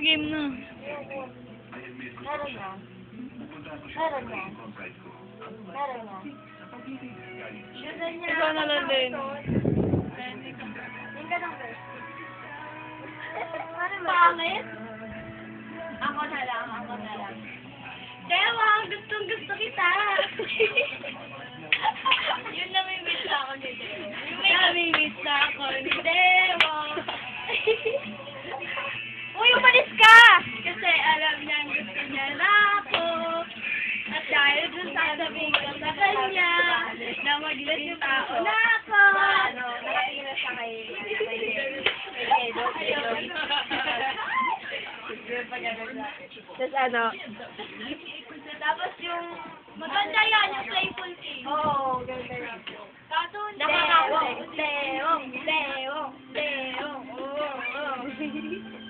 game na. Meron yan. Meron yan. Meron yan. Ganun niya. Ikaw na lang din. Yung ganun ba? Pangit? Ako na lang, ako na lang. Dewa, gustong gusto kita. Yun na may wish ako ni Dewa. Yung may wish ako ni Dewa. Uy, umalis ka! Kasi alam niya gusto niya na ako. At dahil dun sasabihin ko sa kanya na maglit yung tao na ako. Nakatingin na siya kay Edo. Tapos ano? Tapos yung maganda yan, yung playful thing. Oo, ganda yan. Cartoon, Deong, Deong, Deong, Deong, oo, oo.